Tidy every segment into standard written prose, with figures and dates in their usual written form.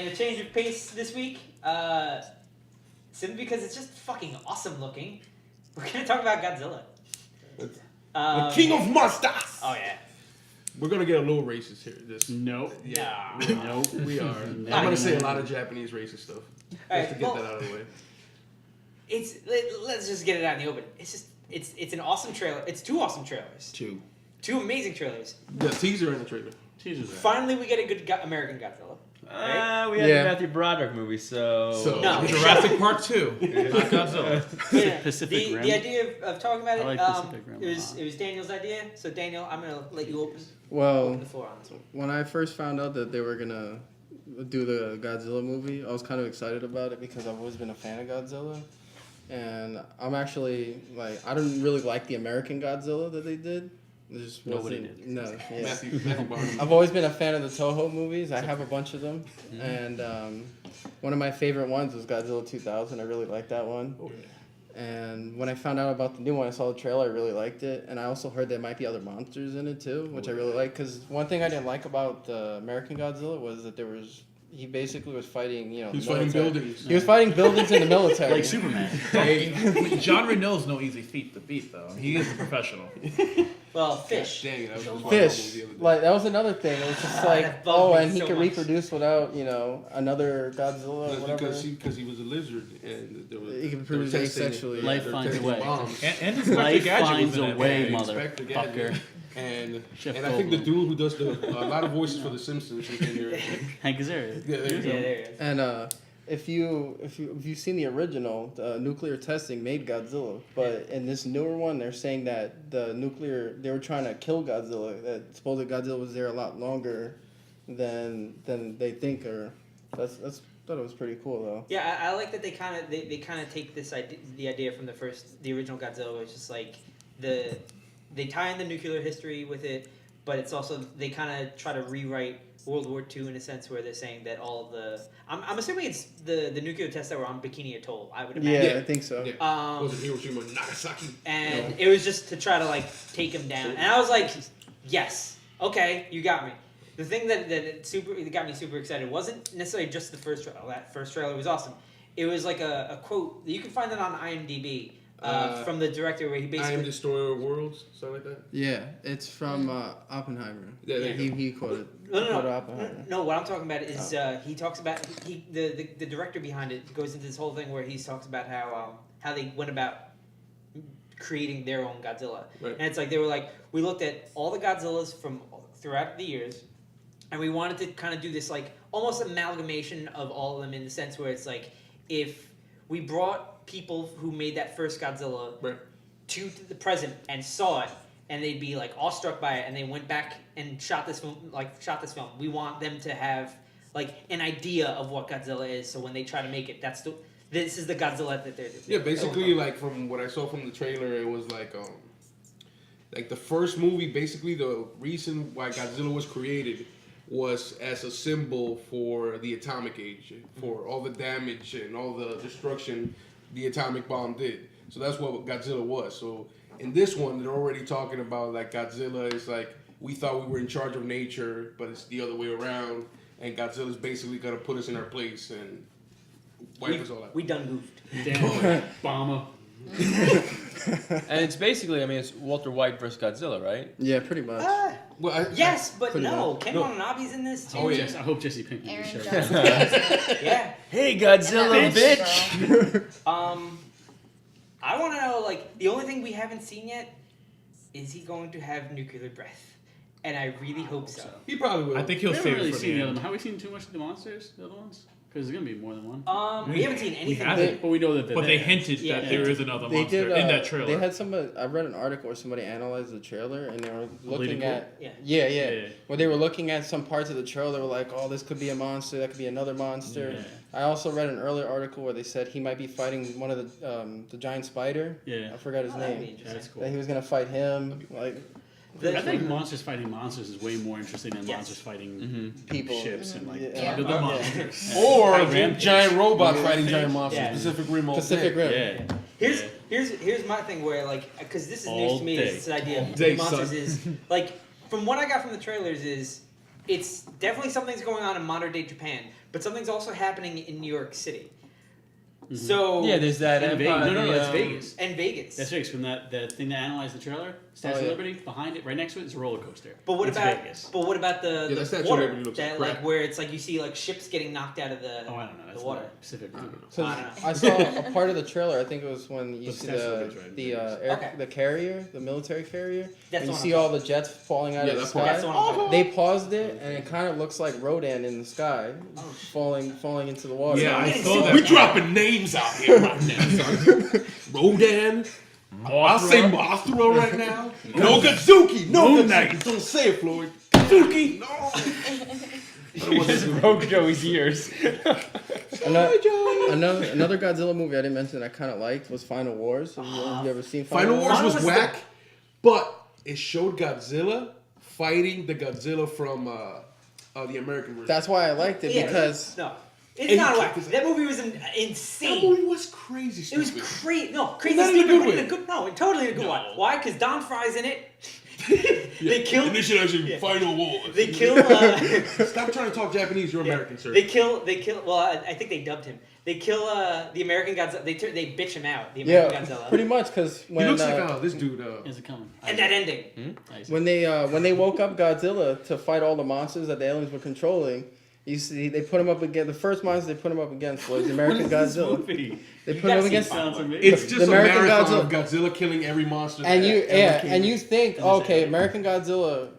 in a change of pace this week, simply because it's just fucking awesome looking, we're gonna talk about Godzilla. The king of monsters! Oh yeah. We're gonna get a little racist here. Nope. Yeah. Nope. We are. I'm gonna say a lot of Japanese racist stuff. Just to get that out of the way. Let's just get it out in the open. It's just it's an awesome trailer. It's 2 awesome trailers. 2 amazing trailers. The teaser and the trailer. Finally, we get a good American Godzilla. Right? We had the Matthew Broderick movie, so no. Jurassic Park 2, not Godzilla. Pacific Rim. The idea of talking about it, I like Pacific Rim it was Daniel's idea. So Daniel, I'm gonna let you open the floor on this one. When I first found out that they were gonna do the Godzilla movie, I was kind of excited about it because I've always been a fan of Godzilla, and I'm actually I don't really like the American Godzilla that they did. Nobody did. No, yeah. Matthew Barney. I've always been a fan of the Toho movies. I have a bunch of them, and one of my favorite ones was Godzilla 2000. I really liked that one. Oh, yeah. And when I found out about the new one, I saw the trailer. I really liked it, and I also heard there might be other monsters in it too, which I really like. Because one thing I didn't like about the American Godzilla was that he basically was fighting, He was fighting buildings. He was fighting buildings in the military. Like Superman. John Renault's no easy feat to beat, though. He is a professional. Well, fish. Dang it, I was just watching Fish. the other day. Like, that was another thing. It was just like, that bugged me and he so could much. reproduce without, another Godzilla or That's whatever. because he was a lizard and there was, He can they were produce testing asexually. it. Life They were finds a testing way. bombs. And his Life Gadget finds was in a that way, movie. Inspector Gadget. motherfucker. And Chef I think the Goldblum. dude who does a lot of voices for The Simpsons is in there. Hank Azaria. Yeah, there you Yeah, go. there it is. And if you've seen the original, the nuclear testing made Godzilla, but in this newer one, they're saying that they were trying to kill Godzilla. That supposedly Godzilla was there a lot longer than they think. Or thought it was pretty cool though. Yeah, I like that they kind of take this idea, the idea from the original Godzilla, which is like they tie in the nuclear history with it, but it's also they kind of try to rewrite World War II in a sense where they're saying that all of the I'm assuming it's the nuclear tests that were on Bikini Atoll. I would imagine. Yeah, I think so. Yeah. Was it Hiroshima and Nagasaki? And it was just to try to take him down. And I was like, yes, okay, you got me. The thing that got me super excited wasn't necessarily just the first trailer. That first trailer was awesome. It was like a quote. You can find it on IMDb from the director where he basically... I Am Destroyer of Worlds, something like that? Yeah, it's from Oppenheimer. Yeah, there you go. He quoted. No, Oppenheimer. no. What I'm talking about is he talks about the director behind it goes into this whole thing where he talks about how they went about creating their own Godzilla, Right. and it's like they were like, we looked at all the Godzillas from throughout the years, and we wanted to kind of do this almost amalgamation of all of them in the sense where it's like if we brought people who made that first Godzilla Right. to the present and saw it, and they'd be awestruck by it, and they went back and shot this film. We want them to have an idea of what Godzilla is, so when they try to make it, this is the Godzilla that they're. Yeah, basically, from what I saw from the trailer, it was the first movie. Basically, the reason why Godzilla was created was as a symbol for the atomic age, for all the damage and all the destruction the atomic bomb did. So that's what Godzilla was. So in this one, they're already talking about Godzilla is we thought we were in charge of nature, but it's the other way around, and Godzilla's basically gonna put us in our place and wipe us all out. We done goofed. Damn, Obama. and it's basically, it's Walter White versus Godzilla, right? Yeah, pretty much. Well, Yes, but Pretty no. much. Ken Watanabe's in this too. Oh, yeah. I hope Jesse Pinkman Aaron shows Jones. Yeah. Hey, Godzilla, bitch! I want to know, the only thing we haven't seen yet is he going to have nuclear breath? And I really hope so. He probably will. I think he'll We haven't save really it for seen the the end. other one. Have we seen too much of the monsters, the other ones? Because there's going to be more than one. We haven't seen anything. haven't. But we know that they're But they there. hinted Yeah. that there is another They monster did. in that trailer. They had I read an article where somebody analyzed the trailer, and they were Bleeding looking at. Yeah. Yeah. Where they were looking at some parts of the trailer, they were like, "Oh, this could be a monster. That could be another monster." Yeah. I also read an earlier article where they said he might be fighting one of the giant spider. Yeah. I forgot his That'd be name. interesting. That's cool. That he was gonna fight him, I think monsters fighting monsters is way more interesting than Yes. monsters fighting people. ships and Yeah. the monsters. Or Rampage. giant robots fighting giant monsters. Yeah. Pacific Rim all Pacific day. Rim. Yeah. Here's my thing where because this is All news to me. day. This idea All of day, monsters son. is from what I got from the trailers is it's definitely something's going on in modern day Japan, but something's also happening in New York City. So Yeah, there's that And Vegas. Empire. No, it's Vegas. and Vegas. That's Vegas. From the thing that analyzed the trailer, Statue yeah. of Liberty, behind it, right next to it, is a roller coaster. But what It's about Vegas. but what about the that Statue of water Liberty looks that like like crap. where it's like you see like ships getting knocked out of the Oh, I don't know. That's the water. not specific. I don't 'Cause know. I saw a part of the trailer. I think it was when you But see Statue of the Liberty's right in the Vegas. air, Okay. the carrier, the military carrier. That's and the you one see I'm all the jets falling out Yeah, of the that's what- sky. That's the one I'm talking They paused it, and it kind of looks like Rodan in the sky, falling into the water. Yeah, I getting saw so that. We dropping names out here right now, son. Rodan. I'll say Mothra right now. No Godzuki. No Moon Godzuki. Knight. Don't say it, Floyd. Godzuki. No. Just broke Joey's ears. Another Godzilla movie I didn't mention that I kind of liked was Final Wars. Have you ever seen Final Wars Final was was whack, but it showed Godzilla fighting the Godzilla from the American version. That's why I liked it Yeah, because no, it's And not he whack. kicked his- That movie was that insane. movie was crazy It was stupid. crazy. No, crazy Not in a stupid. good but in way. a good, no, totally in a good No. one. Why? Because Don Fry's in it. Yeah. They killed. And this should actually yeah. Final Wars. They kill. Stop trying to talk Japanese. You're American, sir. They kill. Well, I think they dubbed him. They kill the American Godzilla. They bitch him out. The yeah, American Godzilla. pretty much because He when looks like this dude. Is it coming? And that ending. when they woke up Godzilla to fight all the monsters that the aliens were controlling, you see they put him up against the first monster they put him up against was the American Godzilla. Movie? They You put him gotta up see against. Sounds amazing. It's just The a American marathon of Godzilla killing every monster. And you, that ever came. and you think, Is okay, it- American Godzilla,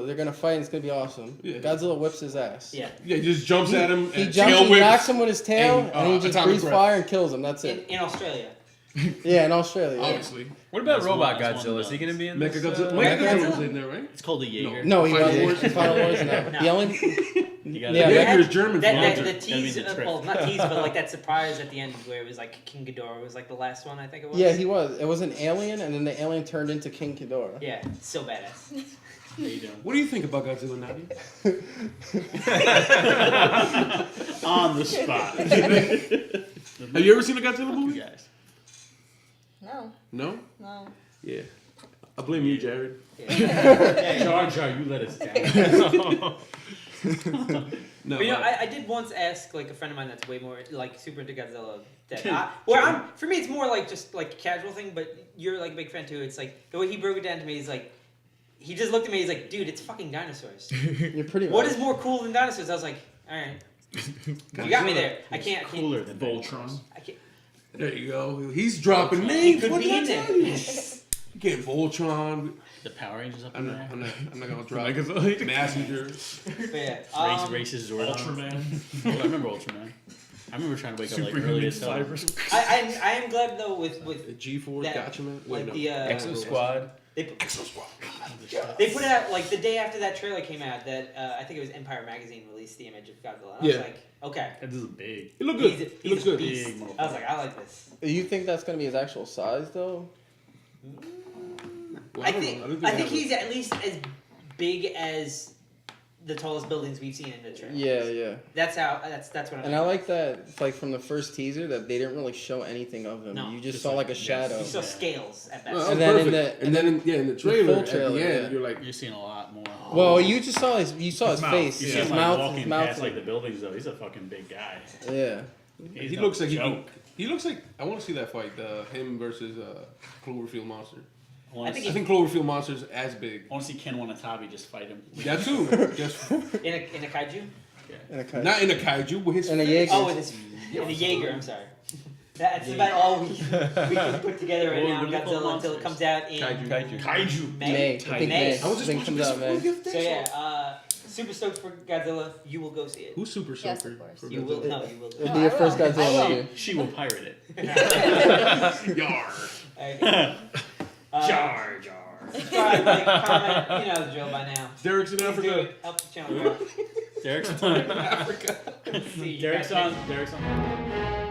they're gonna fight and it's gonna be awesome. Yeah. Godzilla whips his ass. Yeah. Yeah, he just jumps at him. He and jumps, tail he whips. knocks him with his tail, and, and he just atomic breathes breath. fire and kills him. That's it. In Australia. Yeah, in Australia. Yeah. Obviously. What about That's Robot one- that's one Godzilla? Is he of gonna be in Mecha this? Godzilla. Mecha Mecha Godzilla's Godzilla? in there, right? It's called the Jaeger. No, he Final wasn't. Wars? Final Wars, no. No. The only, You gotta- Yeah, They Mecha had is German That, for that, Walter. the That tease, means a trick. well, not tease, but like that surprise at the end where it was like King Ghidorah was like the last one. I think it was. yeah, he was. It was an alien, and then the alien turned into King Ghidorah. Yeah, so badass. How you doing? What do you think about Godzilla, Nadia? On the spot. Have you ever seen a Godzilla You movie? guys. No, No? no. Yeah. I blame you, Jared. Jar Jar, you let us down. No. But you know, I did once ask like a friend of mine that's way more like super into Godzilla. For me, it's more like just like a casual thing. But you're like a big fan too. It's like the way he broke it down to me is like he just looked at me. He's like, dude, it's fucking dinosaurs. You're pretty. What right. is more cool than dinosaurs? I was like, all right, you got me there. I can't. Cooler than Voltron. I can't. There you go. He's dropping He names. could What be did I in there. tell you? You get Voltron. The Power Rangers up I'm in not, there. I'm not gonna drop Megazord. Messenger. But yeah, Racist Zordon. Ultraman. Oh, I remember Ultraman. I remember trying to wake up like early Superhuman as hell. fibers. I am glad though with The G4 That- Gotcha Man. like no. the Exo Squad. Exo Squad. They put it out like the day after that trailer came out. That I think it was Empire Magazine released the image of Godzilla. And I was Yeah. like, okay, That is big. It looked good. he's It looks a good. beast. Big I was like, I like this. You think that's gonna be his actual size though? Well, I don't think know. don't I think have a- he's at least as big as the tallest buildings we've seen in the trailer. Yeah, yeah. That's what I'm. And I like that, like from the first teaser, that they didn't really show anything of him. No. You just Just saw like- like a yes. shadow. You saw scales at best. Well, that And was then in perfect. the- and then in the trailer, full at trailer, the end, yeah. you're like, You're seeing a lot more. Well, you just saw his His mouth. face, You Yeah. see his him like mouth, walking his mouth. past like the buildings though. He's a fucking big guy. Yeah. He's he no looks like joke. he looks like. I want to see that fight. Him versus Cloverfield Monster. I want I think to I think Cloverfield Monster's as big. see Ken Wanatabe just fight him. That too. Just In a kaiju. And a cut. not in a kaiju, but his And a face. Jaeger. Oh, with his in a Jaeger. I'm sorry. That's about all we can put together right What- now what on do they call Godzilla until it monsters? comes out in Kaiju. Kaiju. May. I think May. I was just think watching comes this out May. movie. So yeah, super stoked for Godzilla. You will go see it. Who's Super Yes, Soaker? of course. for You will. Godzilla? No, you will. It'll No, be your I first will. I Godzilla will. movie. She will pirate it. Yar. Okay. Jar Jar. Subscribe, like, comment. You know the drill by now. Derek's in Please do Africa. it. Help the channel grow. Derek's on. Africa. See you Derek's guys on. Derek's on.